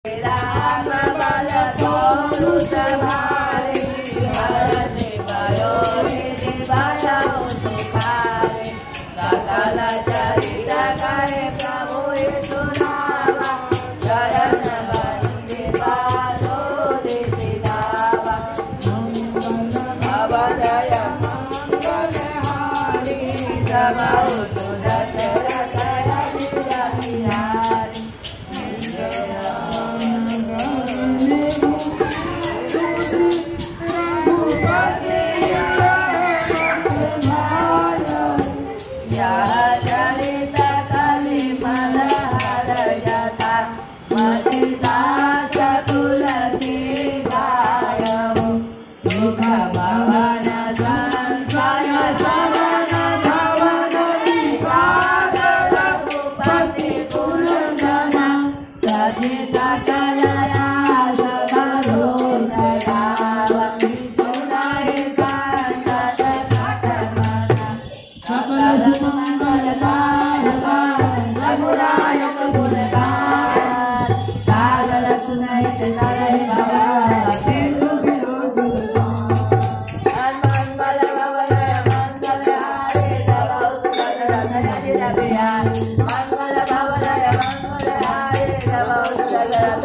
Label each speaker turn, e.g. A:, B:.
A: राम बल पौरुष भारे हरषि वयोनिधि बलौ सुखारे सकल चरित कहे प्रभु सुनावा चरण वंदे पादोदि सिधावा अवधय मंगलहारी प्रभु सुदशरथ बिहारी चरित कलिमल हरयता मतिता तुलसी गायौ सुख भवन संसन सवन भवन सागर भूपति कुलधन तति सकल रास भरोसरावा सुनाय संतत सकल सकल मंगल रघुरायक गुणगान सागर सुनाइत नरहि बाबा सिंधु विरोध मंगल भवनय मंगल हारे दबौ सुदशरथ यदि बिहार मंगल भवनय मंगल हारे दबौ सुदशरथ